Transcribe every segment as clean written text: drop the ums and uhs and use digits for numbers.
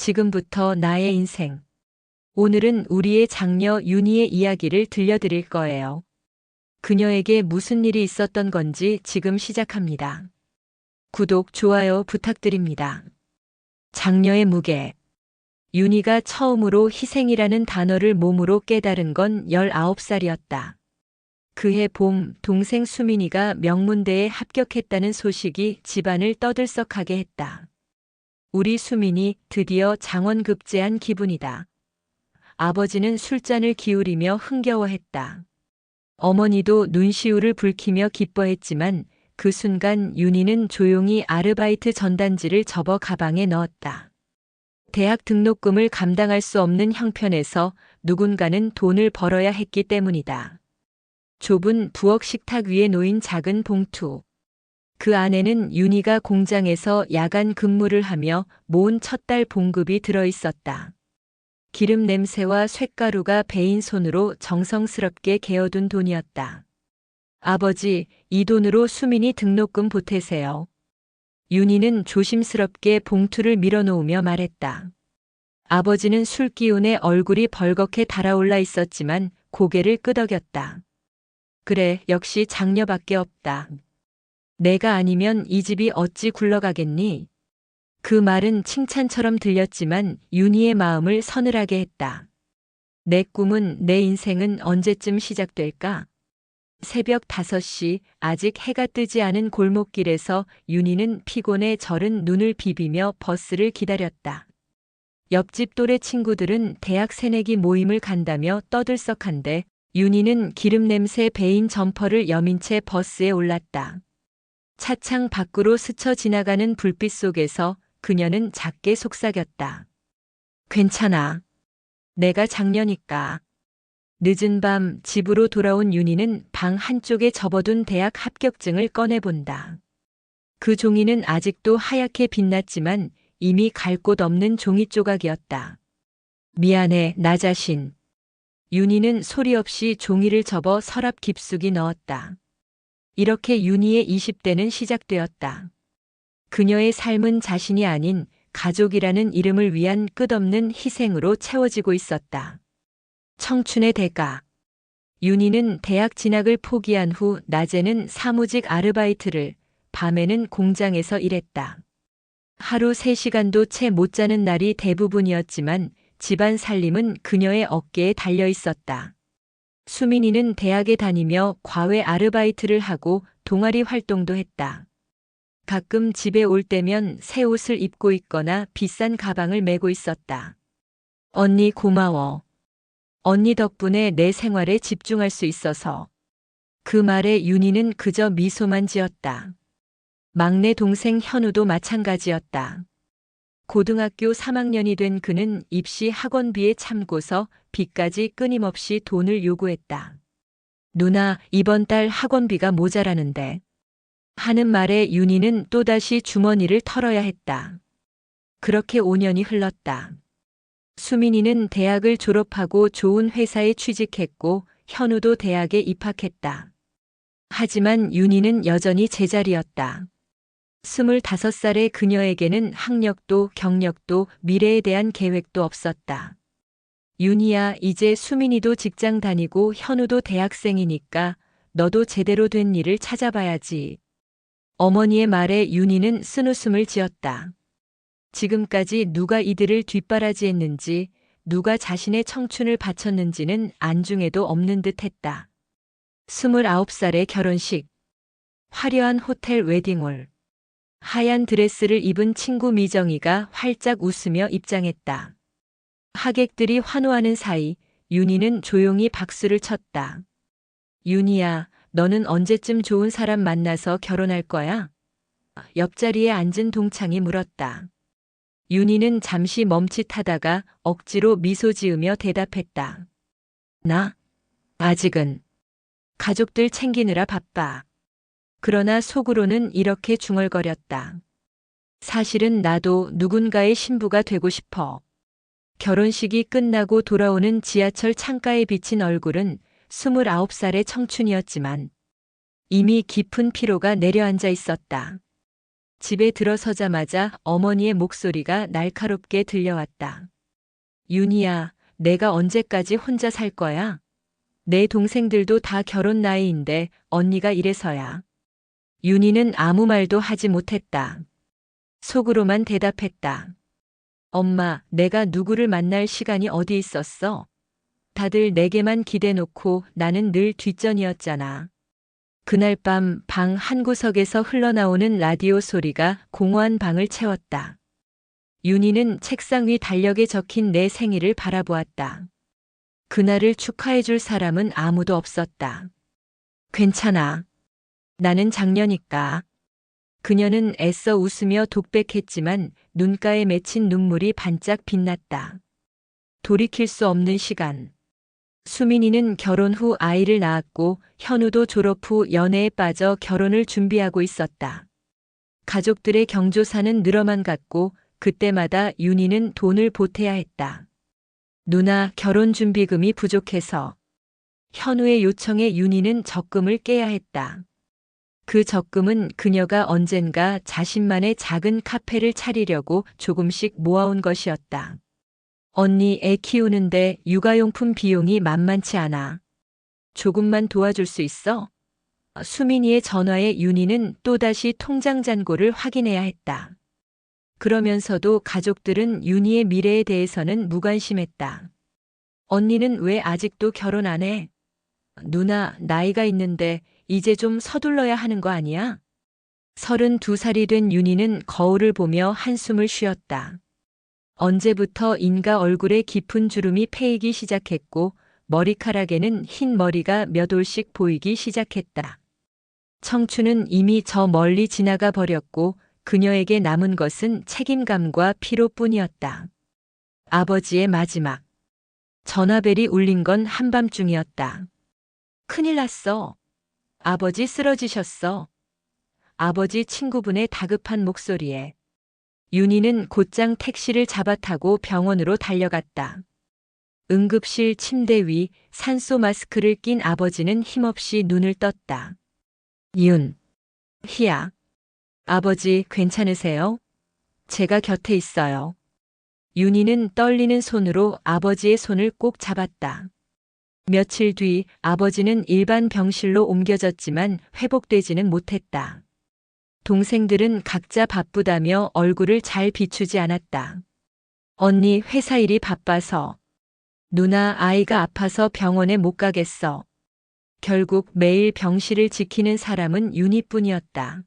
지금부터 나의 인생. 오늘은 우리의 장녀 윤희의 이야기를 들려드릴 거예요. 그녀에게 무슨 일이 있었던 건지 지금 시작합니다. 구독, 좋아요 부탁드립니다. 장녀의 무게. 윤희가 처음으로 희생이라는 단어를 몸으로 깨달은 건 19살이었다. 그해 봄 동생 수민이가 명문대에 합격했다는 소식이 집안을 떠들썩하게 했다. 우리 수민이 드디어 장원급제한 기분이다. 아버지는 술잔을 기울이며 흥겨워했다. 어머니도 눈시울을 붉히며 기뻐했지만 그 순간 윤희는 조용히 아르바이트 전단지를 접어 가방에 넣었다. 대학 등록금을 감당할 수 없는 형편에서 누군가는 돈을 벌어야 했기 때문이다. 좁은 부엌 식탁 위에 놓인 작은 봉투. 그 안에는 윤희가 공장에서 야간 근무를 하며 모은 첫 달 봉급이 들어 있었다. 기름 냄새와 쇳가루가 베인 손으로 정성스럽게 개어둔 돈이었다. 아버지, 이 돈으로 수민이 등록금 보태세요. 윤희는 조심스럽게 봉투를 밀어놓으며 말했다. 아버지는 술 기운에 얼굴이 벌겋게 달아올라 있었지만 고개를 끄덕였다. 그래, 역시 장녀밖에 없다. 내가 아니면 이 집이 어찌 굴러가겠니? 그 말은 칭찬처럼 들렸지만 윤희의 마음을 서늘하게 했다. 내 꿈은, 내 인생은 언제쯤 시작될까? 새벽 5시, 아직 해가 뜨지 않은 골목길에서 윤희는 피곤에 절은 눈을 비비며 버스를 기다렸다. 옆집 또래 친구들은 대학 새내기 모임을 간다며 떠들썩한데 윤희는 기름 냄새 배인 점퍼를 여민 채 버스에 올랐다. 차창 밖으로 스쳐 지나가는 불빛 속에서 그녀는 작게 속삭였다. 괜찮아. 내가 장녀니까. 늦은 밤 집으로 돌아온 윤희는 방 한쪽에 접어둔 대학 합격증을 꺼내본다. 그 종이는 아직도 하얗게 빛났지만 이미 갈 곳 없는 종이 조각이었다. 미안해, 나 자신. 윤희는 소리 없이 종이를 접어 서랍 깊숙이 넣었다. 이렇게 윤희의 20대는 시작되었다. 그녀의 삶은 자신이 아닌 가족이라는 이름을 위한 끝없는 희생으로 채워지고 있었다. 청춘의 대가. 윤희는 대학 진학을 포기한 후 낮에는 사무직 아르바이트를, 밤에는 공장에서 일했다. 하루 3시간도 채 못 자는 날이 대부분이었지만 집안 살림은 그녀의 어깨에 달려 있었다. 수민이는 대학에 다니며 과외 아르바이트를 하고 동아리 활동도 했다. 가끔 집에 올 때면 새 옷을 입고 있거나 비싼 가방을 메고 있었다. 언니 고마워. 언니 덕분에 내 생활에 집중할 수 있어서. 그 말에 윤희는 그저 미소만 지었다. 막내 동생 현우도 마찬가지였다. 고등학교 3학년이 된 그는 입시 학원비에 참고서 빚까지 끊임없이 돈을 요구했다. 누나, 이번 달 학원비가 모자라는데. 하는 말에 윤희는 또다시 주머니를 털어야 했다. 그렇게 5년이 흘렀다. 수민이는 대학을 졸업하고 좋은 회사에 취직했고 현우도 대학에 입학했다. 하지만 윤희는 여전히 제자리였다. 25살의 그녀에게는 학력도 경력도 미래에 대한 계획도 없었다. 윤희야, 이제 수민이도 직장 다니고 현우도 대학생이니까 너도 제대로 된 일을 찾아봐야지. 어머니의 말에 윤희는 쓴웃음을 지었다. 지금까지 누가 이들을 뒷바라지했는지, 누가 자신의 청춘을 바쳤는지는 안중에도 없는 듯 했다. 29살의 결혼식. 화려한 호텔 웨딩홀. 하얀 드레스를 입은 친구 미정이가 활짝 웃으며 입장했다. 하객들이 환호하는 사이 윤희는 조용히 박수를 쳤다. 윤희야, 너는 언제쯤 좋은 사람 만나서 결혼할 거야? 옆자리에 앉은 동창이 물었다. 윤희는 잠시 멈칫하다가 억지로 미소 지으며 대답했다. 나? 아직은. 가족들 챙기느라 바빠. 그러나 속으로는 이렇게 중얼거렸다. 사실은 나도 누군가의 신부가 되고 싶어. 결혼식이 끝나고 돌아오는 지하철 창가에 비친 얼굴은 29살의 청춘이었지만 이미 깊은 피로가 내려앉아 있었다. 집에 들어서자마자 어머니의 목소리가 날카롭게 들려왔다. 윤희야, 내가 언제까지 혼자 살 거야? 내 동생들도 다 결혼 나이인데 언니가 이래서야. 윤희는 아무 말도 하지 못했다. 속으로만 대답했다. 엄마, 내가 누구를 만날 시간이 어디 있었어? 다들 내게만 기대놓고 나는 늘 뒷전이었잖아. 그날 밤 방 한구석에서 흘러나오는 라디오 소리가 공허한 방을 채웠다. 윤희는 책상 위 달력에 적힌 내 생일을 바라보았다. 그날을 축하해줄 사람은 아무도 없었다. 괜찮아. 나는 장녀니까. 그녀는 애써 웃으며 독백했지만 눈가에 맺힌 눈물이 반짝 빛났다. 돌이킬 수 없는 시간. 수민이는 결혼 후 아이를 낳았고 현우도 졸업 후 연애에 빠져 결혼을 준비하고 있었다. 가족들의 경조사는 늘어만 갔고 그때마다 윤희는 돈을 보태야 했다. 누나 결혼 준비금이 부족해서. 현우의 요청에 윤희는 적금을 깨야 했다. 그 적금은 그녀가 언젠가 자신만의 작은 카페를 차리려고 조금씩 모아온 것이었다. 언니 애 키우는데 육아용품 비용이 만만치 않아. 조금만 도와줄 수 있어? 수민이의 전화에 윤희는 또다시 통장 잔고를 확인해야 했다. 그러면서도 가족들은 윤희의 미래에 대해서는 무관심했다. 언니는 왜 아직도 결혼 안 해? 누나, 나이가 있는데 이제 좀 서둘러야 하는 거 아니야? 32살이 된 윤희는 거울을 보며 한숨을 쉬었다. 언제부터 인가 얼굴에 깊은 주름이 패이기 시작했고 머리카락에는 흰 머리가 몇 올씩 보이기 시작했다. 청춘은 이미 저 멀리 지나가 버렸고 그녀에게 남은 것은 책임감과 피로뿐이었다. 아버지의 마지막. 전화벨이 울린 건 한밤중이었다. 큰일 났어. 아버지 쓰러지셨어. 아버지 친구분의 다급한 목소리에 윤희는 곧장 택시를 잡아타고 병원으로 달려갔다. 응급실 침대 위 산소 마스크를 낀 아버지는 힘없이 눈을 떴다. 희야. 아버지 괜찮으세요? 제가 곁에 있어요. 윤희는 떨리는 손으로 아버지의 손을 꼭 잡았다. 며칠 뒤 아버지는 일반 병실로 옮겨졌지만 회복되지는 못했다. 동생들은 각자 바쁘다며 얼굴을 잘 비추지 않았다. 언니 회사 일이 바빠서. 누나 아이가 아파서 병원에 못 가겠어. 결국 매일 병실을 지키는 사람은 윤희뿐이었다.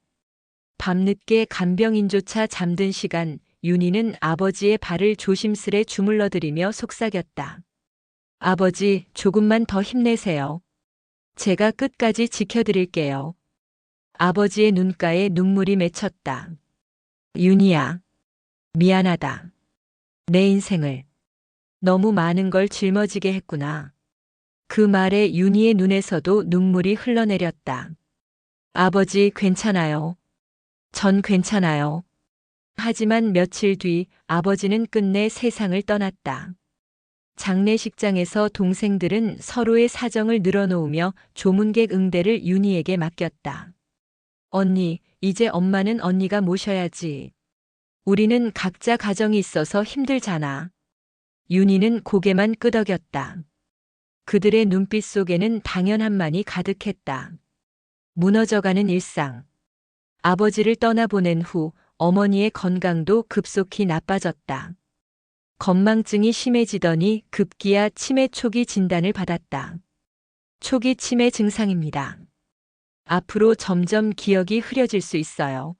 밤늦게 간병인조차 잠든 시간 윤희는 아버지의 발을 조심스레 주물러드리며 속삭였다. 아버지, 조금만 더 힘내세요. 제가 끝까지 지켜드릴게요. 아버지의 눈가에 눈물이 맺혔다. 윤희야, 미안하다. 내 인생을 너무 많은 걸 짊어지게 했구나. 그 말에 윤희의 눈에서도 눈물이 흘러내렸다. 아버지 괜찮아요. 전 괜찮아요. 하지만 며칠 뒤 아버지는 끝내 세상을 떠났다. 장례식장에서 동생들은 서로의 사정을 늘어놓으며 조문객 응대를 윤희에게 맡겼다. 언니, 이제 엄마는 언니가 모셔야지. 우리는 각자 가정이 있어서 힘들잖아. 윤희는 고개만 끄덕였다. 그들의 눈빛 속에는 당연함만이 가득했다. 무너져가는 일상. 아버지를 떠나보낸 후 어머니의 건강도 급속히 나빠졌다. 건망증이 심해지더니 급기야 치매 초기 진단을 받았다. 초기 치매 증상입니다. 앞으로 점점 기억이 흐려질 수 있어요.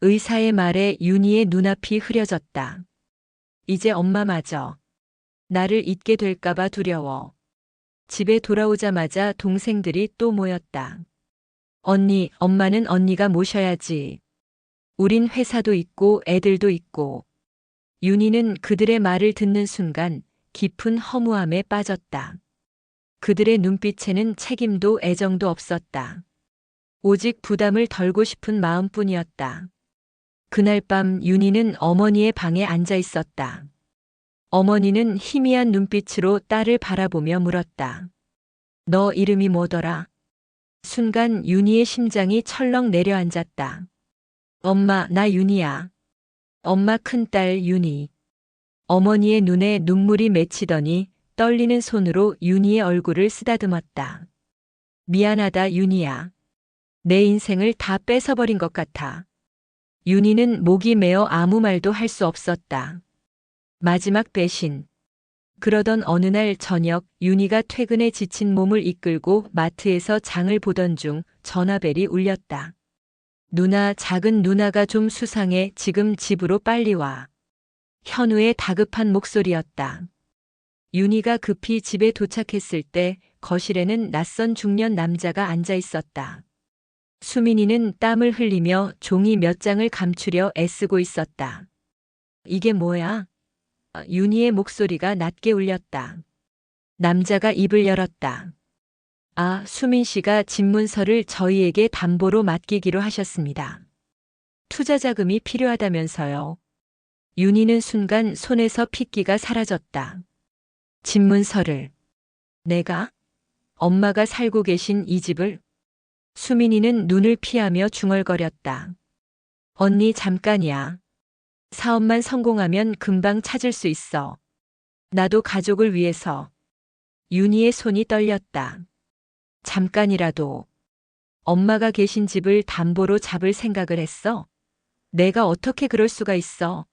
의사의 말에 윤희의 눈앞이 흐려졌다. 이제 엄마마저 나를 잊게 될까봐 두려워. 집에 돌아오자마자 동생들이 또 모였다. 언니, 엄마는 언니가 모셔야지. 우린 회사도 있고 애들도 있고. 윤희는 그들의 말을 듣는 순간 깊은 허무함에 빠졌다. 그들의 눈빛에는 책임도 애정도 없었다. 오직 부담을 덜고 싶은 마음뿐이었다. 그날 밤 윤희는 어머니의 방에 앉아 있었다. 어머니는 희미한 눈빛으로 딸을 바라보며 물었다. 너 이름이 뭐더라? 순간 윤희의 심장이 철렁 내려앉았다. 엄마, 나 윤이야. 엄마 큰딸 윤이. 어머니의 눈에 눈물이 맺히더니 떨리는 손으로 윤희의 얼굴을 쓰다듬었다. 미안하다, 윤희야. 내 인생을 다 뺏어버린 것 같아. 윤희는 목이 메어 아무 말도 할 수 없었다. 마지막 배신. 그러던 어느 날 저녁 윤희가 퇴근에 지친 몸을 이끌고 마트에서 장을 보던 중 전화벨이 울렸다. 누나, 작은 누나가 좀 수상해. 지금 집으로 빨리 와. 현우의 다급한 목소리였다. 윤희가 급히 집에 도착했을 때 거실에는 낯선 중년 남자가 앉아 있었다. 수민이는 땀을 흘리며 종이 몇 장을 감추려 애쓰고 있었다. 이게 뭐야? 윤희의 목소리가 낮게 울렸다. 남자가 입을 열었다. 아, 수민 씨가 집 문서를 저희에게 담보로 맡기기로 하셨습니다. 투자 자금이 필요하다면서요. 윤희는 순간 손에서 핏기가 사라졌다. 집 문서를. 내가? 엄마가 살고 계신 이 집을? 수민이는 눈을 피하며 중얼거렸다. 언니, 잠깐이야. 사업만 성공하면 금방 찾을 수 있어. 나도 가족을 위해서. 윤희의 손이 떨렸다. 잠깐이라도. 엄마가 계신 집을 담보로 잡을 생각을 했어? 내가 어떻게 그럴 수가 있어?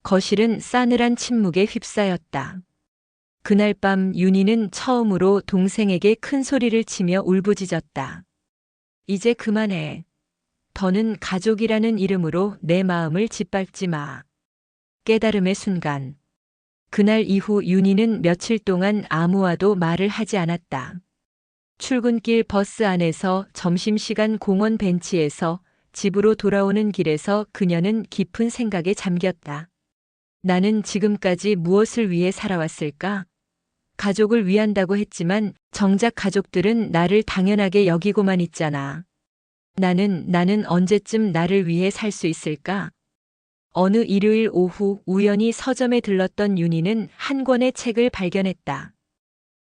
거실은 싸늘한 침묵에 휩싸였다. 그날 밤 윤희는 처음으로 동생에게 큰 소리를 치며 울부짖었다. 이제 그만해. 더는 가족이라는 이름으로 내 마음을 짓밟지 마. 깨달음의 순간. 그날 이후 윤희는 며칠 동안 아무와도 말을 하지 않았다. 출근길 버스 안에서, 점심시간 공원 벤치에서, 집으로 돌아오는 길에서 그녀는 깊은 생각에 잠겼다. 나는 지금까지 무엇을 위해 살아왔을까? 가족을 위한다고 했지만 정작 가족들은 나를 당연하게 여기고만 있잖아. 나는 언제쯤 나를 위해 살 수 있을까? 어느 일요일 오후 우연히 서점에 들렀던 윤희는 한 권의 책을 발견했다.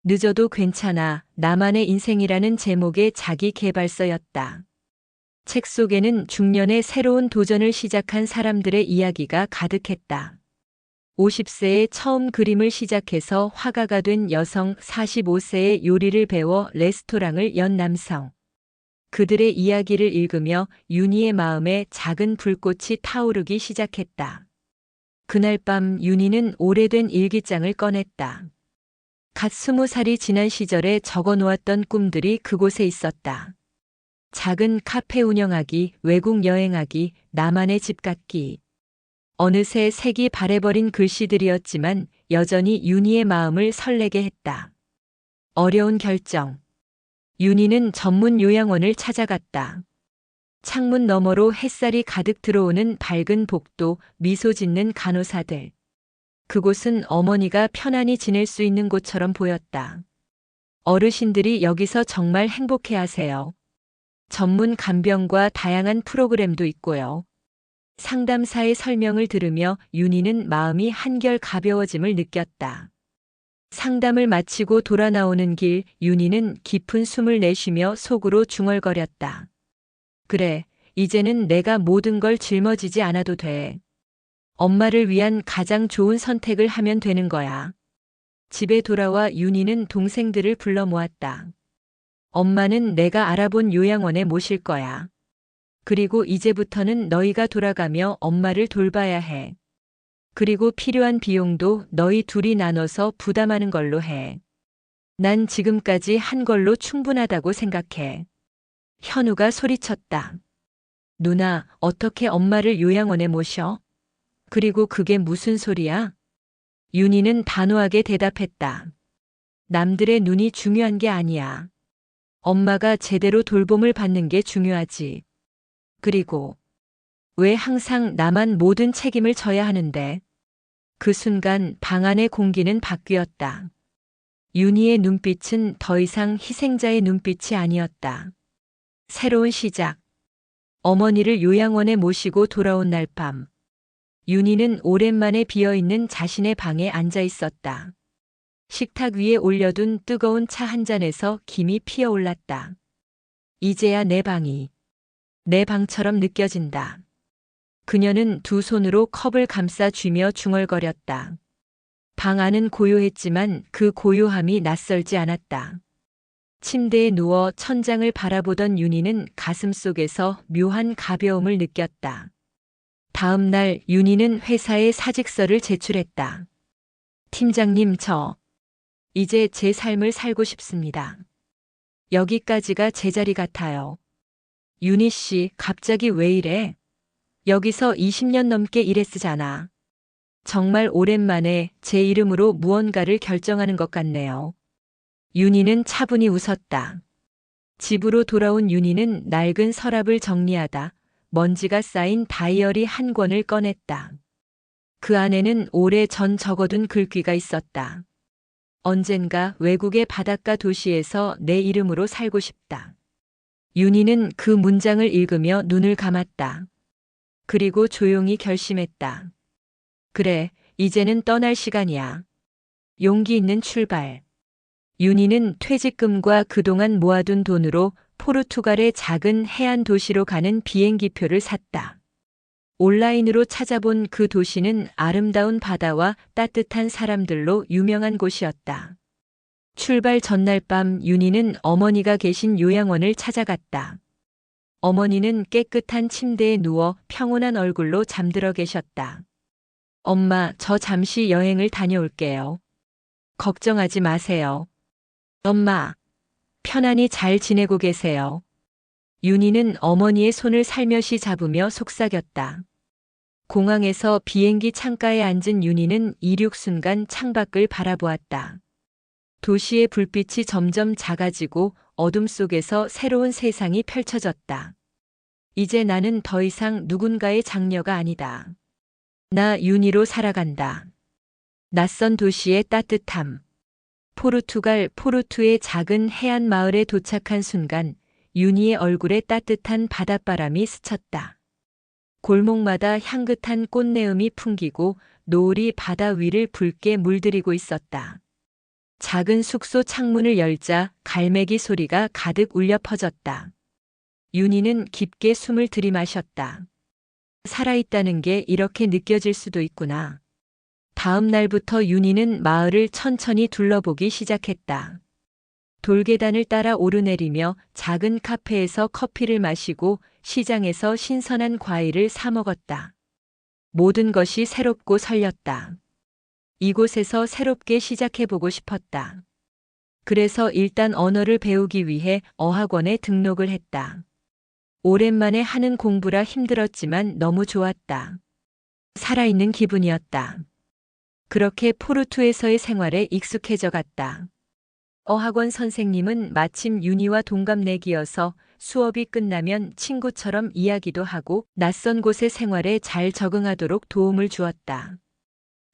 늦어도 괜찮아, 나만의 인생이라는 제목의 자기 계발서였다. 책 속에는 중년의 새로운 도전을 시작한 사람들의 이야기가 가득했다. 50세에 처음 그림을 시작해서 화가가 된 여성, 45세에 요리를 배워 레스토랑을 연 남성. 그들의 이야기를 읽으며 윤희의 마음에 작은 불꽃이 타오르기 시작했다. 그날 밤 윤희는 오래된 일기장을 꺼냈다. 갓 20살이 지난 시절에 적어놓았던 꿈들이 그곳에 있었다. 작은 카페 운영하기, 외국 여행하기, 나만의 집 갖기. 어느새 색이 바래버린 글씨들이었지만 여전히 윤희의 마음을 설레게 했다. 어려운 결정. 윤희는 전문 요양원을 찾아갔다. 창문 너머로 햇살이 가득 들어오는 밝은 복도, 미소 짓는 간호사들. 그곳은 어머니가 편안히 지낼 수 있는 곳처럼 보였다. 어르신들이 여기서 정말 행복해 하세요. 전문 간병과 다양한 프로그램도 있고요. 상담사의 설명을 들으며 윤희는 마음이 한결 가벼워짐을 느꼈다. 상담을 마치고 돌아 나오는 길, 윤희는 깊은 숨을 내쉬며 속으로 중얼거렸다. 그래, 이제는 내가 모든 걸 짊어지지 않아도 돼. 엄마를 위한 가장 좋은 선택을 하면 되는 거야. 집에 돌아와 윤희는 동생들을 불러 모았다. 엄마는 내가 알아본 요양원에 모실 거야. 그리고 이제부터는 너희가 돌아가며 엄마를 돌봐야 해. 그리고 필요한 비용도 너희 둘이 나눠서 부담하는 걸로 해. 난 지금까지 한 걸로 충분하다고 생각해. 현우가 소리쳤다. 누나, 어떻게 엄마를 요양원에 모셔? 그리고 그게 무슨 소리야? 윤희는 단호하게 대답했다. 남들의 눈이 중요한 게 아니야. 엄마가 제대로 돌봄을 받는 게 중요하지. 그리고 왜 항상 나만 모든 책임을 져야 하는데? 그 순간 방 안의 공기는 바뀌었다. 윤희의 눈빛은 더 이상 희생자의 눈빛이 아니었다. 새로운 시작. 어머니를 요양원에 모시고 돌아온 날 밤. 윤희는 오랜만에 비어있는 자신의 방에 앉아 있었다. 식탁 위에 올려둔 뜨거운 차 한 잔에서 김이 피어올랐다. 이제야 내 방이 내 방처럼 느껴진다. 그녀는 두 손으로 컵을 감싸 쥐며 중얼거렸다. 방 안은 고요했지만 그 고요함이 낯설지 않았다. 침대에 누워 천장을 바라보던 윤희는 가슴속에서 묘한 가벼움을 느꼈다. 다음 날 윤희는 회사에 사직서를 제출했다. 팀장님, 이제 제 삶을 살고 싶습니다. 여기까지가 제 자리 같아요. 윤희 씨, 갑자기 왜 이래? 여기서 20년 넘게 일했으잖아. 정말 오랜만에 제 이름으로 무언가를 결정하는 것 같네요. 윤희는 차분히 웃었다. 집으로 돌아온 윤희는 낡은 서랍을 정리하다 먼지가 쌓인 다이어리 한 권을 꺼냈다. 그 안에는 오래전 적어둔 글귀가 있었다. 언젠가 외국의 바닷가 도시에서 내 이름으로 살고 싶다. 윤희는 그 문장을 읽으며 눈을 감았다. 그리고 조용히 결심했다. 그래, 이제는 떠날 시간이야. 용기 있는 출발. 윤희는 퇴직금과 그동안 모아둔 돈으로 포르투갈의 작은 해안 도시로 가는 비행기표를 샀다. 온라인으로 찾아본 그 도시는 아름다운 바다와 따뜻한 사람들로 유명한 곳이었다. 출발 전날 밤 윤희는 어머니가 계신 요양원을 찾아갔다. 어머니는 깨끗한 침대에 누워 평온한 얼굴로 잠들어 계셨다. 엄마, 저 잠시 여행을 다녀올게요. 걱정하지 마세요. 엄마, 편안히 잘 지내고 계세요. 윤희는 어머니의 손을 살며시 잡으며 속삭였다. 공항에서 비행기 창가에 앉은 윤희는 이륙 순간 창밖을 바라보았다. 도시의 불빛이 점점 작아지고 어둠 속에서 새로운 세상이 펼쳐졌다. 이제 나는 더 이상 누군가의 장녀가 아니다. 나 윤희로 살아간다. 낯선 도시의 따뜻함. 포르투갈 포르투의 작은 해안 마을에 도착한 순간 윤희의 얼굴에 따뜻한 바닷바람이 스쳤다. 골목마다 향긋한 꽃내음이 풍기고 노을이 바다 위를 붉게 물들이고 있었다. 작은 숙소 창문을 열자 갈매기 소리가 가득 울려 퍼졌다. 윤희는 깊게 숨을 들이마셨다. 살아있다는 게 이렇게 느껴질 수도 있구나. 다음 날부터 윤희는 마을을 천천히 둘러보기 시작했다. 돌계단을 따라 오르내리며 작은 카페에서 커피를 마시고 시장에서 신선한 과일을 사 먹었다. 모든 것이 새롭고 설렸다. 이곳에서 새롭게 시작해보고 싶었다. 그래서 일단 언어를 배우기 위해 어학원에 등록을 했다. 오랜만에 하는 공부라 힘들었지만 너무 좋았다. 살아있는 기분이었다. 그렇게 포르투에서의 생활에 익숙해져 갔다. 어학원 선생님은 마침 윤희와 동갑내기여서 수업이 끝나면 친구처럼 이야기도 하고 낯선 곳의 생활에 잘 적응하도록 도움을 주었다.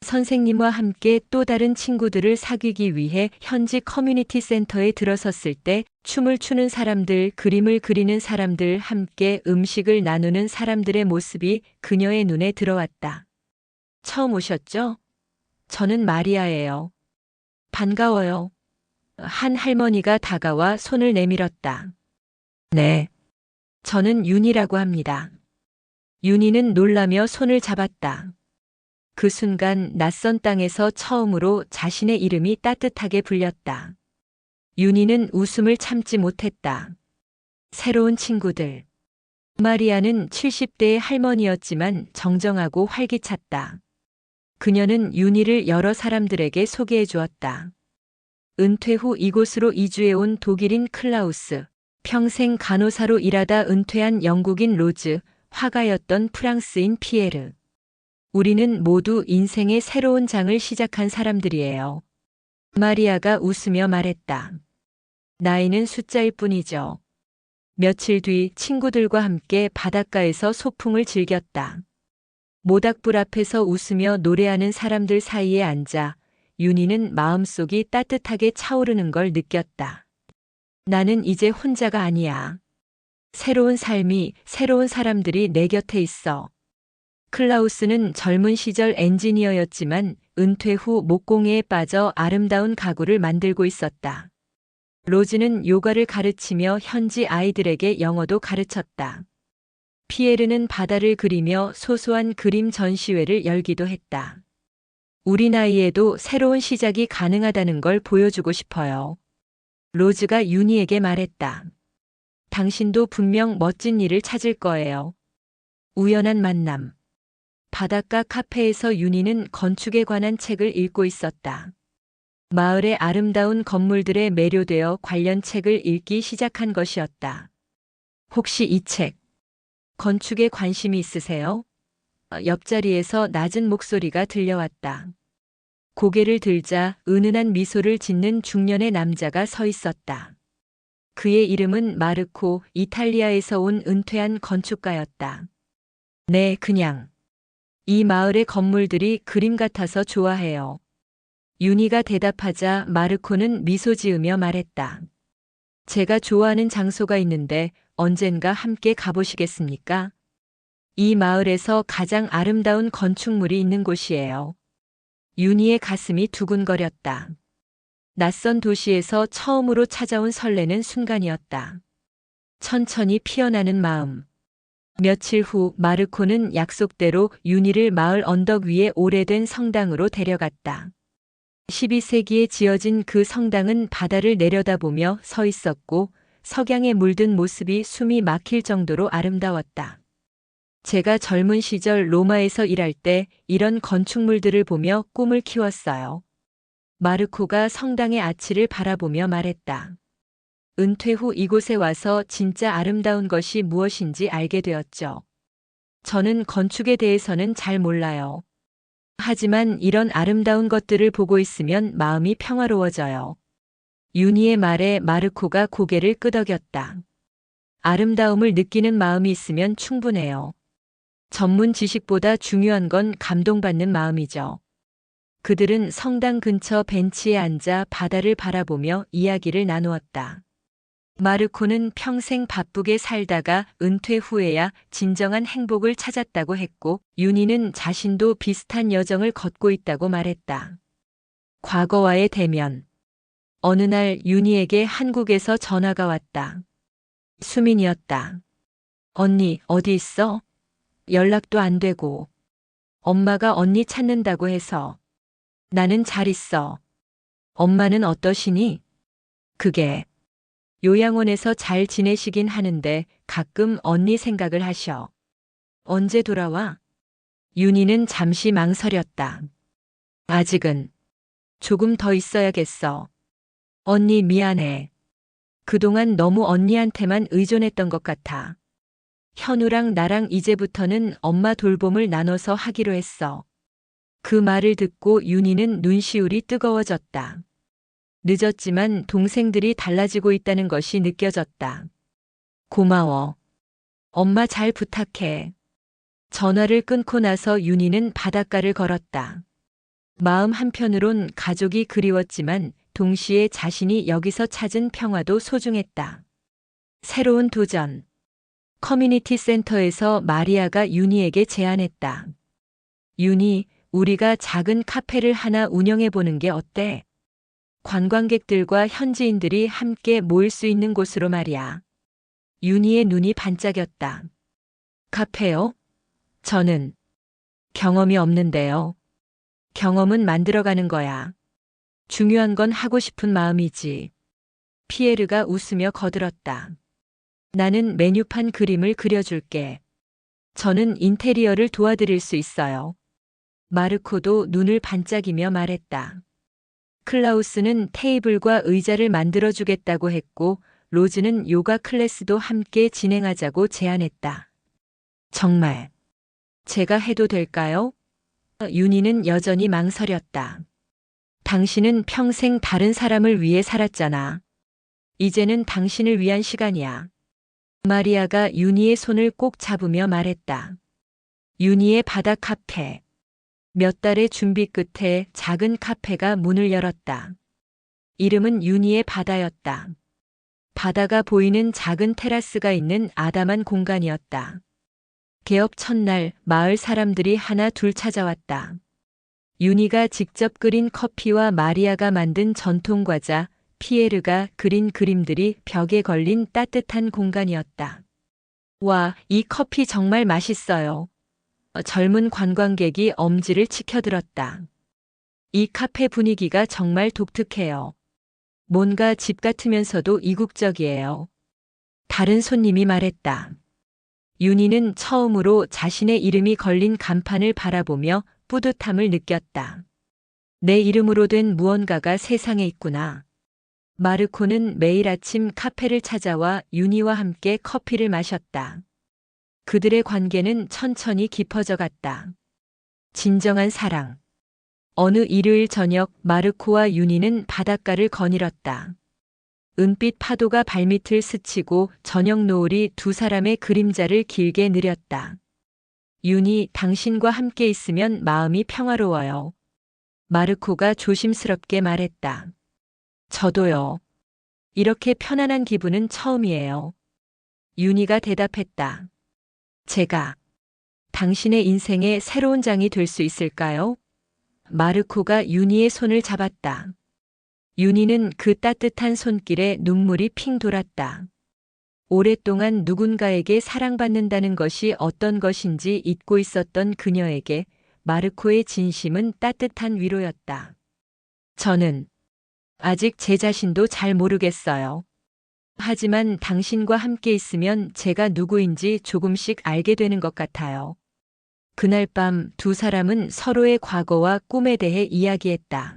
선생님과 함께 또 다른 친구들을 사귀기 위해 현지 커뮤니티 센터에 들어섰을 때 춤을 추는 사람들, 그림을 그리는 사람들, 함께 음식을 나누는 사람들의 모습이 그녀의 눈에 들어왔다. 처음 오셨죠? 저는 마리아예요. 반가워요. 한 할머니가 다가와 손을 내밀었다. 네. 저는 윤희라고 합니다. 윤희는 놀라며 손을 잡았다. 그 순간 낯선 땅에서 처음으로 자신의 이름이 따뜻하게 불렸다. 윤희는 웃음을 참지 못했다. 새로운 친구들. 마리아는 70대의 할머니였지만 정정하고 활기찼다. 그녀는 윤희를 여러 사람들에게 소개해 주었다. 은퇴 후 이곳으로 이주해온 독일인 클라우스, 평생 간호사로 일하다 은퇴한 영국인 로즈, 화가였던 프랑스인 피에르. 우리는 모두 인생의 새로운 장을 시작한 사람들이에요. 마리아가 웃으며 말했다. 나이는 숫자일 뿐이죠. 며칠 뒤 친구들과 함께 바닷가에서 소풍을 즐겼다. 모닥불 앞에서 웃으며 노래하는 사람들 사이에 앉아 윤희는 마음속이 따뜻하게 차오르는 걸 느꼈다. 나는 이제 혼자가 아니야. 새로운 삶이, 새로운 사람들이 내 곁에 있어. 클라우스는 젊은 시절 엔지니어였지만 은퇴 후 목공예에 빠져 아름다운 가구를 만들고 있었다. 로즈는 요가를 가르치며 현지 아이들에게 영어도 가르쳤다. 피에르는 바다를 그리며 소소한 그림 전시회를 열기도 했다. 우리 나이에도 새로운 시작이 가능하다는 걸 보여주고 싶어요. 로즈가 윤희에게 말했다. 당신도 분명 멋진 일을 찾을 거예요. 우연한 만남. 바닷가 카페에서 윤희는 건축에 관한 책을 읽고 있었다. 마을의 아름다운 건물들에 매료되어 관련 책을 읽기 시작한 것이었다. 혹시 이 책, 건축에 관심이 있으세요? 옆자리에서 낮은 목소리가 들려왔다. 고개를 들자 은은한 미소를 짓는 중년의 남자가 서 있었다. 그의 이름은 마르코, 이탈리아에서 온 은퇴한 건축가였다. 네, 그냥. 이 마을의 건물들이 그림 같아서 좋아해요. 윤희가 대답하자 마르코는 미소 지으며 말했다. 제가 좋아하는 장소가 있는데 언젠가 함께 가보시겠습니까? 이 마을에서 가장 아름다운 건축물이 있는 곳이에요. 윤희의 가슴이 두근거렸다. 낯선 도시에서 처음으로 찾아온 설레는 순간이었다. 천천히 피어나는 마음. 며칠 후 마르코는 약속대로 윤희를 마을 언덕 위에 오래된 성당으로 데려갔다. 12세기에 지어진 그 성당은 바다를 내려다보며 서 있었고 석양에 물든 모습이 숨이 막힐 정도로 아름다웠다. 제가 젊은 시절 로마에서 일할 때 이런 건축물들을 보며 꿈을 키웠어요. 마르코가 성당의 아치를 바라보며 말했다. 은퇴 후 이곳에 와서 진짜 아름다운 것이 무엇인지 알게 되었죠. 저는 건축에 대해서는 잘 몰라요. 하지만 이런 아름다운 것들을 보고 있으면 마음이 평화로워져요. 윤희의 말에 마르코가 고개를 끄덕였다. 아름다움을 느끼는 마음이 있으면 충분해요. 전문 지식보다 중요한 건 감동받는 마음이죠. 그들은 성당 근처 벤치에 앉아 바다를 바라보며 이야기를 나누었다. 마르코는 평생 바쁘게 살다가 은퇴 후에야 진정한 행복을 찾았다고 했고, 윤희는 자신도 비슷한 여정을 걷고 있다고 말했다. 과거와의 대면. 어느 날 윤희에게 한국에서 전화가 왔다. 수민이었다. 언니, 어디 있어? 연락도 안 되고. 엄마가 언니 찾는다고 해서. 나는 잘 있어. 엄마는 어떠시니? 그게. 요양원에서 잘 지내시긴 하는데 가끔 언니 생각을 하셔. 언제 돌아와? 윤희는 잠시 망설였다. 아직은. 조금 더 있어야겠어. 언니 미안해. 그동안 너무 언니한테만 의존했던 것 같아. 현우랑 나랑 이제부터는 엄마 돌봄을 나눠서 하기로 했어. 그 말을 듣고 윤희는 눈시울이 뜨거워졌다. 늦었지만 동생들이 달라지고 있다는 것이 느껴졌다. 고마워. 엄마 잘 부탁해. 전화를 끊고 나서 윤희는 바닷가를 걸었다. 마음 한편으론 가족이 그리웠지만 동시에 자신이 여기서 찾은 평화도 소중했다. 새로운 도전. 커뮤니티 센터에서 마리아가 윤희에게 제안했다. 윤희, 우리가 작은 카페를 하나 운영해 보는 게 어때? 관광객들과 현지인들이 함께 모일 수 있는 곳으로 말이야. 윤희의 눈이 반짝였다. 카페요? 저는 경험이 없는데요. 경험은 만들어가는 거야. 중요한 건 하고 싶은 마음이지. 피에르가 웃으며 거들었다. 나는 메뉴판 그림을 그려줄게. 저는 인테리어를 도와드릴 수 있어요. 마르코도 눈을 반짝이며 말했다. 클라우스는 테이블과 의자를 만들어주겠다고 했고, 로즈는 요가 클래스도 함께 진행하자고 제안했다. 정말. 제가 해도 될까요? 윤희는 여전히 망설였다. 당신은 평생 다른 사람을 위해 살았잖아. 이제는 당신을 위한 시간이야. 마리아가 윤희의 손을 꼭 잡으며 말했다. 윤희의 바다 카페. 몇 달의 준비 끝에 작은 카페가 문을 열었다. 이름은 윤희의 바다였다. 바다가 보이는 작은 테라스가 있는 아담한 공간이었다. 개업 첫날 마을 사람들이 하나 둘 찾아왔다. 윤희가 직접 끓인 커피와 마리아가 만든 전통 과자, 피에르가 그린 그림들이 벽에 걸린 따뜻한 공간이었다. 와, 이 커피 정말 맛있어요. 젊은 관광객이 엄지를 치켜들었다. 이 카페 분위기가 정말 독특해요. 뭔가 집 같으면서도 이국적이에요. 다른 손님이 말했다. 윤희는 처음으로 자신의 이름이 걸린 간판을 바라보며 뿌듯함을 느꼈다. 내 이름으로 된 무언가가 세상에 있구나. 마르코는 매일 아침 카페를 찾아와 윤희와 함께 커피를 마셨다. 그들의 관계는 천천히 깊어져 갔다. 진정한 사랑. 어느 일요일 저녁 마르코와 윤희는 바닷가를 거닐었다. 은빛 파도가 발밑을 스치고 저녁 노을이 두 사람의 그림자를 길게 느렸다. 윤희, 당신과 함께 있으면 마음이 평화로워요. 마르코가 조심스럽게 말했다. 저도요. 이렇게 편안한 기분은 처음이에요. 윤희가 대답했다. 제가 당신의 인생의 새로운 장이 될 수 있을까요? 마르코가 윤희의 손을 잡았다. 윤희는 그 따뜻한 손길에 눈물이 핑 돌았다. 오랫동안 누군가에게 사랑받는다는 것이 어떤 것인지 잊고 있었던 그녀에게 마르코의 진심은 따뜻한 위로였다. 저는 아직 제 자신도 잘 모르겠어요. 하지만 당신과 함께 있으면 제가 누구인지 조금씩 알게 되는 것 같아요. 그날 밤 두 사람은 서로의 과거와 꿈에 대해 이야기했다.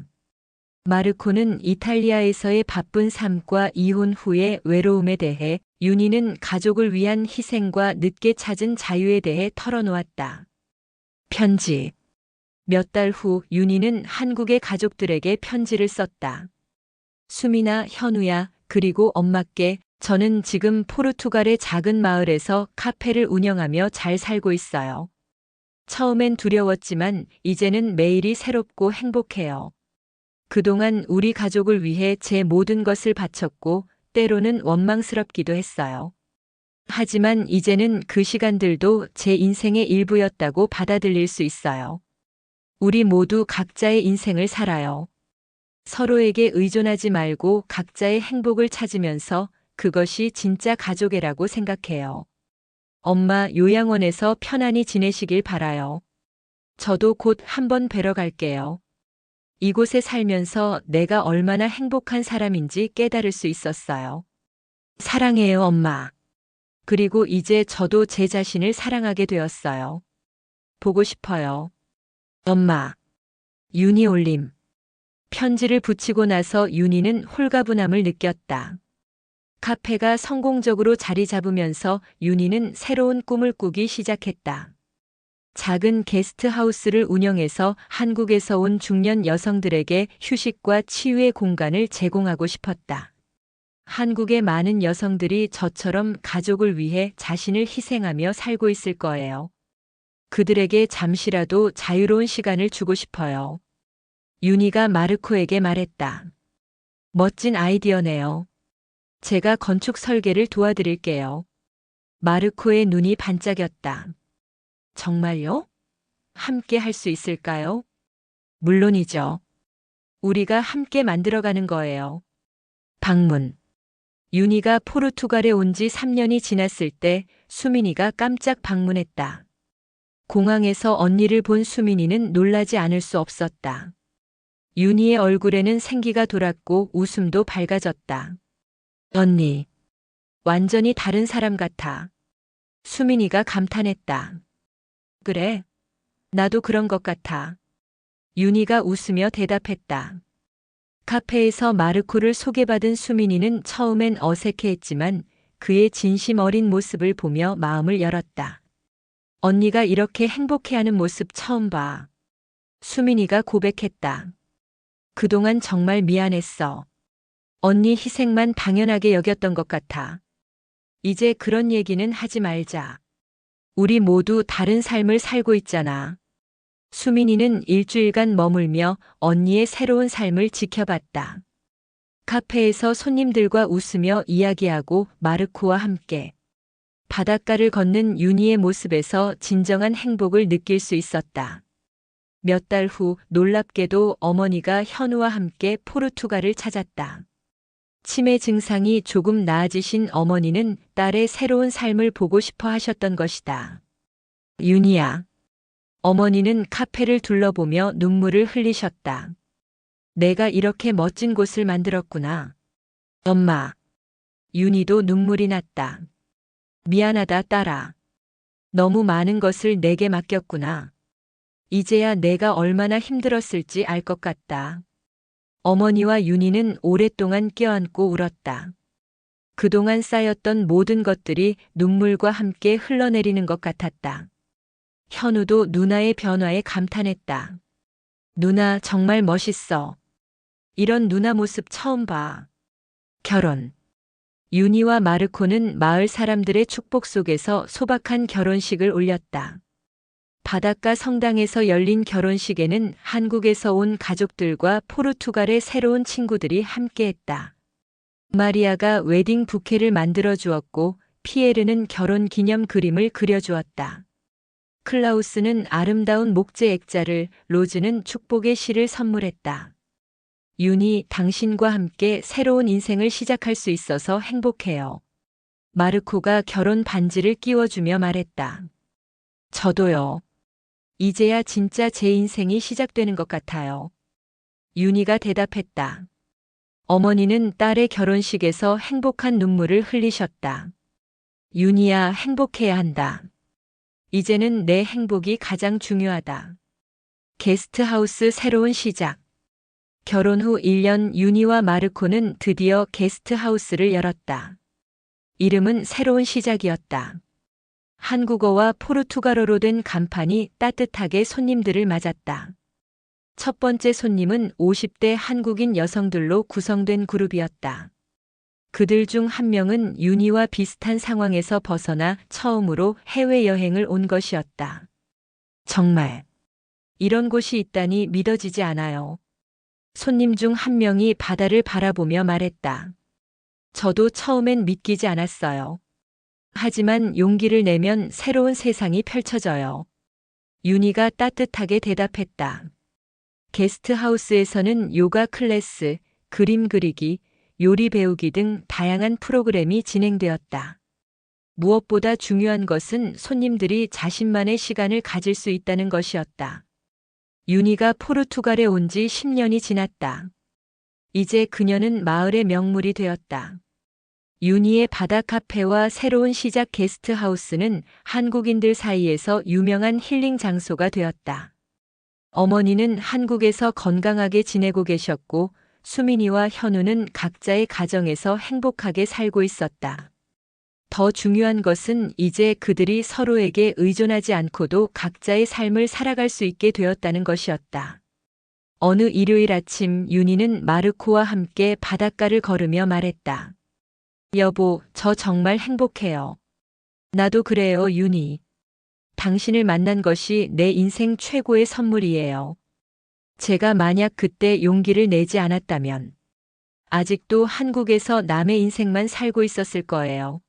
마르코는 이탈리아에서의 바쁜 삶과 이혼 후의 외로움에 대해, 윤희는 가족을 위한 희생과 늦게 찾은 자유에 대해 털어놓았다. 편지. 몇 달 후 윤희는 한국의 가족들에게 편지를 썼다. 수미나 현우야, 그리고 엄마께 저는 지금 포르투갈의 작은 마을에서 카페를 운영하며 잘 살고 있어요. 처음엔 두려웠지만 이제는 매일이 새롭고 행복해요. 그동안 우리 가족을 위해 제 모든 것을 바쳤고 때로는 원망스럽기도 했어요. 하지만 이제는 그 시간들도 제 인생의 일부였다고 받아들일 수 있어요. 우리 모두 각자의 인생을 살아요. 서로에게 의존하지 말고 각자의 행복을 찾으면서 그것이 진짜 가족애라고 생각해요. 엄마, 요양원에서 편안히 지내시길 바라요. 저도 곧 한번 뵈러 갈게요. 이곳에 살면서 내가 얼마나 행복한 사람인지 깨달을 수 있었어요. 사랑해요, 엄마. 그리고 이제 저도 제 자신을 사랑하게 되었어요. 보고 싶어요. 엄마. 윤희 올림. 편지를 붙이고 나서 윤희는 홀가분함을 느꼈다. 카페가 성공적으로 자리 잡으면서 윤희는 새로운 꿈을 꾸기 시작했다. 작은 게스트하우스를 운영해서 한국에서 온 중년 여성들에게 휴식과 치유의 공간을 제공하고 싶었다. 한국의 많은 여성들이 저처럼 가족을 위해 자신을 희생하며 살고 있을 거예요. 그들에게 잠시라도 자유로운 시간을 주고 싶어요. 윤희가 마르코에게 말했다. 멋진 아이디어네요. 제가 건축 설계를 도와드릴게요. 마르코의 눈이 반짝였다. 정말요? 함께 할 수 있을까요? 물론이죠. 우리가 함께 만들어가는 거예요. 방문. 윤희가 포르투갈에 온 지 3년이 지났을 때 수민이가 깜짝 방문했다. 공항에서 언니를 본 수민이는 놀라지 않을 수 없었다. 윤희의 얼굴에는 생기가 돌았고 웃음도 밝아졌다. 언니. 완전히 다른 사람 같아. 수민이가 감탄했다. 그래. 나도 그런 것 같아. 윤희가 웃으며 대답했다. 카페에서 마르코를 소개받은 수민이는 처음엔 어색해했지만 그의 진심 어린 모습을 보며 마음을 열었다. 언니가 이렇게 행복해하는 모습 처음 봐. 수민이가 고백했다. 그동안 정말 미안했어. 언니 희생만 당연하게 여겼던 것 같아. 이제 그런 얘기는 하지 말자. 우리 모두 다른 삶을 살고 있잖아. 수민이는 일주일간 머물며 언니의 새로운 삶을 지켜봤다. 카페에서 손님들과 웃으며 이야기하고 마르코와 함께 바닷가를 걷는 윤희의 모습에서 진정한 행복을 느낄 수 있었다. 몇 달 후 놀랍게도 어머니가 현우와 함께 포르투갈을 찾았다. 치매 증상이 조금 나아지신 어머니는 딸의 새로운 삶을 보고 싶어 하셨던 것이다. 윤희야. 어머니는 카페를 둘러보며 눈물을 흘리셨다. 내가 이렇게 멋진 곳을 만들었구나. 엄마. 윤희도 눈물이 났다. 미안하다, 딸아. 너무 많은 것을 내게 맡겼구나. 이제야 내가 얼마나 힘들었을지 알 것 같다. 어머니와 윤희는 오랫동안 껴안고 울었다. 그동안 쌓였던 모든 것들이 눈물과 함께 흘러내리는 것 같았다. 현우도 누나의 변화에 감탄했다. 누나 정말 멋있어. 이런 누나 모습 처음 봐. 결혼. 윤희와 마르코는 마을 사람들의 축복 속에서 소박한 결혼식을 올렸다. 바닷가 성당에서 열린 결혼식에는 한국에서 온 가족들과 포르투갈의 새로운 친구들이 함께했다. 마리아가 웨딩 부케를 만들어 주었고 피에르는 결혼 기념 그림을 그려주었다. 클라우스는 아름다운 목재 액자를, 로즈는 축복의 시를 선물했다. 윤희, 당신과 함께 새로운 인생을 시작할 수 있어서 행복해요. 마르코가 결혼 반지를 끼워주며 말했다. 저도요. 이제야 진짜 제 인생이 시작되는 것 같아요. 윤희가 대답했다. 어머니는 딸의 결혼식에서 행복한 눈물을 흘리셨다. 윤희야, 행복해야 한다. 이제는 내 행복이 가장 중요하다. 게스트하우스 새로운 시작. 결혼 후 1년 윤희와 마르코는 드디어 게스트하우스를 열었다. 이름은 새로운 시작이었다. 한국어와 포르투갈어로 된 간판이 따뜻하게 손님들을 맞았다. 첫 번째 손님은 50대 한국인 여성들로 구성된 그룹이었다. 그들 중 한 명은 윤희와 비슷한 상황에서 벗어나 처음으로 해외여행을 온 것이었다. 정말 이런 곳이 있다니 믿어지지 않아요. 손님 중 한 명이 바다를 바라보며 말했다. 저도 처음엔 믿기지 않았어요. 하지만 용기를 내면 새로운 세상이 펼쳐져요. 윤희가 따뜻하게 대답했다. 게스트하우스에서는 요가 클래스, 그림 그리기, 요리 배우기 등 다양한 프로그램이 진행되었다. 무엇보다 중요한 것은 손님들이 자신만의 시간을 가질 수 있다는 것이었다. 윤희가 포르투갈에 온 지 10년이 지났다. 이제 그녀는 마을의 명물이 되었다. 윤희의 바다 카페와 새로운 시작 게스트하우스는 한국인들 사이에서 유명한 힐링 장소가 되었다. 어머니는 한국에서 건강하게 지내고 계셨고 수민이와 현우는 각자의 가정에서 행복하게 살고 있었다. 더 중요한 것은 이제 그들이 서로에게 의존하지 않고도 각자의 삶을 살아갈 수 있게 되었다는 것이었다. 어느 일요일 아침 윤희는 마르코와 함께 바닷가를 걸으며 말했다. 여보, 저 정말 행복해요. 나도 그래요, 윤희. 당신을 만난 것이 내 인생 최고의 선물이에요. 제가 만약 그때 용기를 내지 않았다면 아직도 한국에서 남의 인생만 살고 있었을 거예요.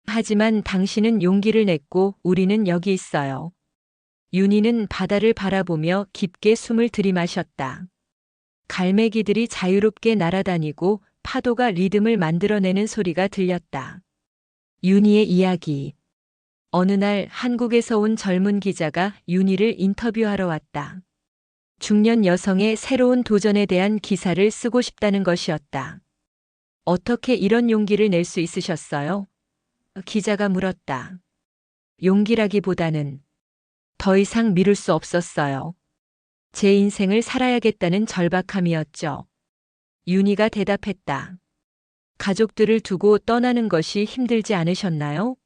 하지만 당신은 용기를 냈고 우리는 여기 있어요. 윤희는 바다를 바라보며 깊게 숨을 들이마셨다. 갈매기들이 자유롭게 날아다니고 파도가 리듬을 만들어내는 소리가 들렸다. 윤희의 이야기. 어느 날 한국에서 온 젊은 기자가 윤희를 인터뷰하러 왔다. 중년 여성의 새로운 도전에 대한 기사를 쓰고 싶다는 것이었다. 어떻게 이런 용기를 낼 수 있으셨어요? 기자가 물었다. 용기라기보다는 더 이상 미룰 수 없었어요. 제 인생을 살아야겠다는 절박함이었죠. 윤희가 대답했다. 가족들을 두고 떠나는 것이 힘들지 않으셨나요?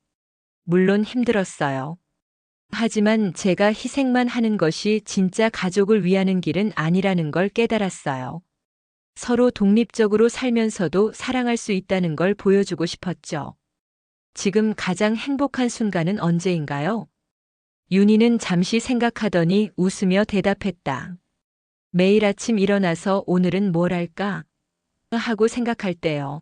물론 힘들었어요. 하지만 제가 희생만 하는 것이 진짜 가족을 위하는 길은 아니라는 걸 깨달았어요. 서로 독립적으로 살면서도 사랑할 수 있다는 걸 보여주고 싶었죠. 지금 가장 행복한 순간은 언제인가요? 윤희는 잠시 생각하더니 웃으며 대답했다. 매일 아침 일어나서 오늘은 뭘 할까? 하고 생각할 때요.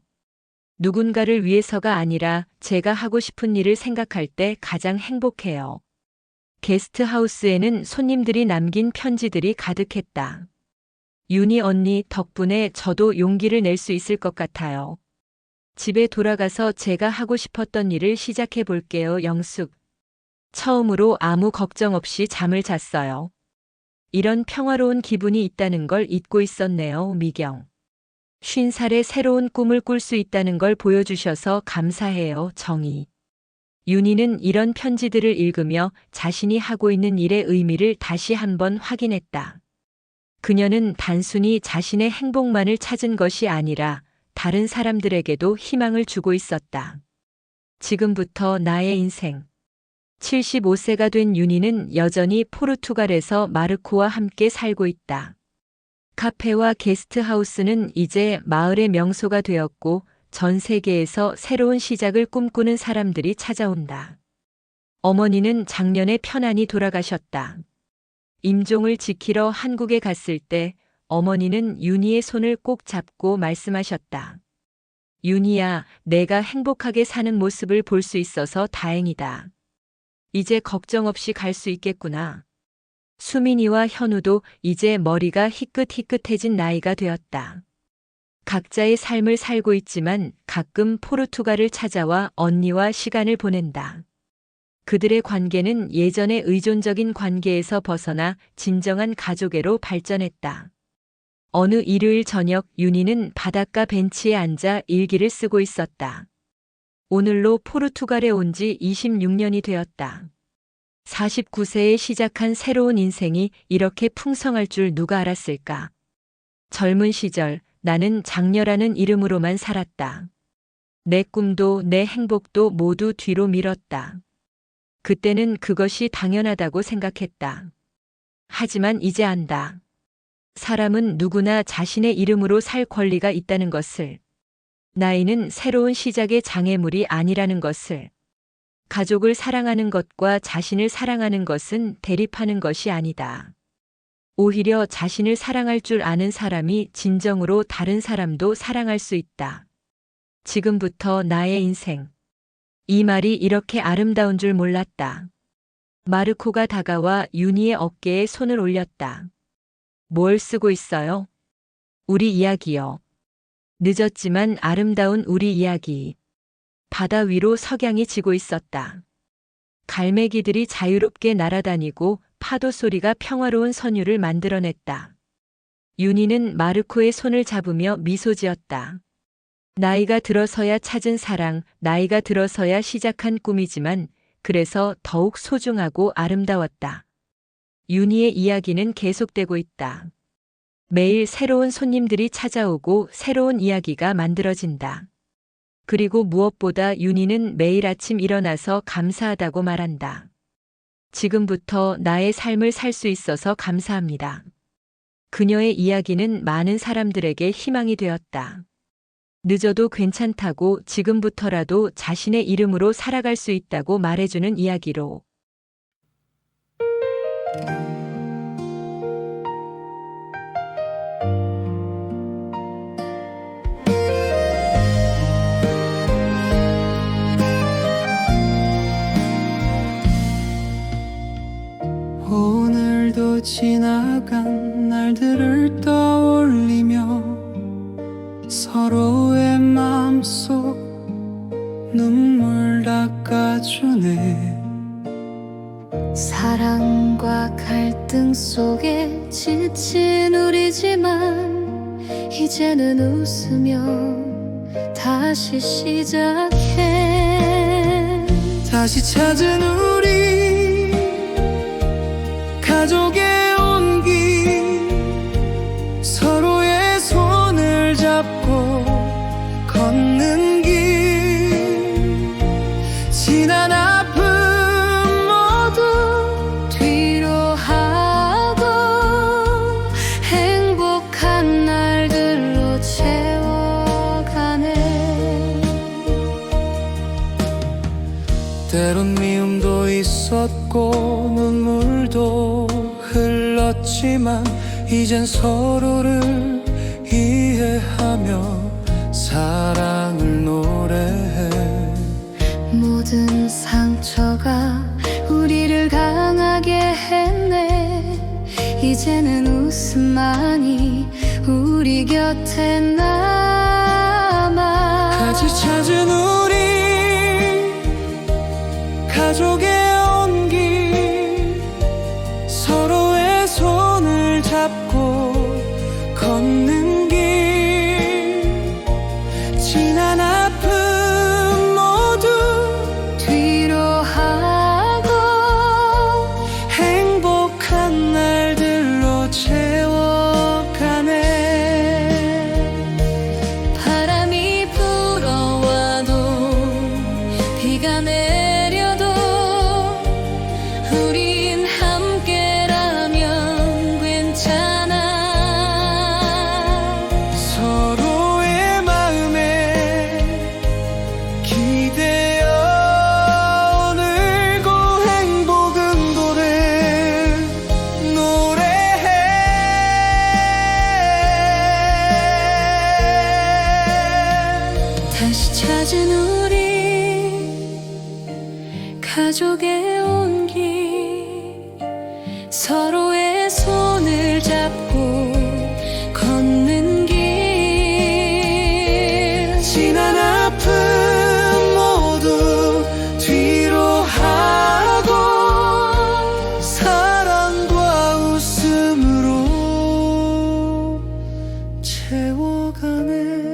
누군가를 위해서가 아니라 제가 하고 싶은 일을 생각할 때 가장 행복해요. 게스트하우스에는 손님들이 남긴 편지들이 가득했다. 윤희 언니 덕분에 저도 용기를 낼 수 있을 것 같아요. 집에 돌아가서 제가 하고 싶었던 일을 시작해 볼게요, 영숙. 처음으로 아무 걱정 없이 잠을 잤어요. 이런 평화로운 기분이 있다는 걸 잊고 있었네요, 미경. 50살에 새로운 꿈을 꿀 수 있다는 걸 보여주셔서 감사해요, 정희. 윤희는 이런 편지들을 읽으며 자신이 하고 있는 일의 의미를 다시 한번 확인했다. 그녀는 단순히 자신의 행복만을 찾은 것이 아니라 다른 사람들에게도 희망을 주고 있었다. 지금부터 나의 인생. 75세가 된 윤희는 여전히 포르투갈에서 마르코와 함께 살고 있다. 카페와 게스트하우스는 이제 마을의 명소가 되었고 전 세계에서 새로운 시작을 꿈꾸는 사람들이 찾아온다. 어머니는 작년에 편안히 돌아가셨다. 임종을 지키러 한국에 갔을 때 어머니는 윤희의 손을 꼭 잡고 말씀하셨다. 윤희야, 내가 행복하게 사는 모습을 볼 수 있어서 다행이다. 이제 걱정 없이 갈 수 있겠구나. 수민이와 현우도 이제 머리가 희끗희끗해진 나이가 되었다. 각자의 삶을 살고 있지만 가끔 포르투갈을 찾아와 언니와 시간을 보낸다. 그들의 관계는 예전의 의존적인 관계에서 벗어나 진정한 가족애로 발전했다. 어느 일요일 저녁 윤희는 바닷가 벤치에 앉아 일기를 쓰고 있었다. 오늘로 포르투갈에 온 지 26년이 되었다. 49세에 시작한 새로운 인생이 이렇게 풍성할 줄 누가 알았을까? 젊은 시절 나는 장녀라는 이름으로만 살았다. 내 꿈도 내 행복도 모두 뒤로 미뤘다. 그때는 그것이 당연하다고 생각했다. 하지만 이제 안다. 사람은 누구나 자신의 이름으로 살 권리가 있다는 것을. 나이는 새로운 시작의 장애물이 아니라는 것을. 가족을 사랑하는 것과 자신을 사랑하는 것은 대립하는 것이 아니다. 오히려 자신을 사랑할 줄 아는 사람이 진정으로 다른 사람도 사랑할 수 있다. 지금부터 나의 인생. 이 말이 이렇게 아름다운 줄 몰랐다. 마르코가 다가와 윤희의 어깨에 손을 올렸다. 뭘 쓰고 있어요? 우리 이야기요. 늦었지만 아름다운 우리 이야기. 바다 위로 석양이 지고 있었다. 갈매기들이 자유롭게 날아다니고 파도 소리가 평화로운 선율을 만들어냈다. 윤희는 마르코의 손을 잡으며 미소 지었다. 나이가 들어서야 찾은 사랑, 나이가 들어서야 시작한 꿈이지만 그래서 더욱 소중하고 아름다웠다. 윤희의 이야기는 계속되고 있다. 매일 새로운 손님들이 찾아오고 새로운 이야기가 만들어진다. 그리고 무엇보다 윤희는 매일 아침 일어나서 감사하다고 말한다. 지금부터 나의 삶을 살 수 있어서 감사합니다. 그녀의 이야기는 많은 사람들에게 희망이 되었다. 늦어도 괜찮다고 지금부터라도 자신의 이름으로 살아갈 수 있다고 말해주는 이야기로. 오늘도 지나간 날들을 떠올리며 서로의 마음속 눈물 닦아주네. 사랑과 갈등 속에 지친 우리지만 이제는 웃으며 다시 시작해. 다시 찾은 우리 가족의 온기, 서로의 손을 잡고 걷는 길, 지난 아픔 모두 뒤로 하고 행복한 날들로 채워가네. 때론 미움도 있었고 눈물도 흘렀지만 이젠 서로를 이해하며 사랑을 노래해. 모든 상처가 우리를 강하게 했네. 이제는 웃음만이 우리 곁에 남아 같이 찾은 우리 가족의 온기 서로의 손을 잡고 걷는 길 지난 아픔 모두 뒤로 하고 행복한 날들로 채워가네 바람이 불어와도 비가 내려도 우린 함께라면 괜찮아 서로의 마음에 기대어 오늘고 행복은 노래 노래해 다시 찾은 우리 가족의 온기 서로의 손을 잡고 걷는 길 지난 아픔 모두 뒤로 하고 사랑과 웃음으로 채워가네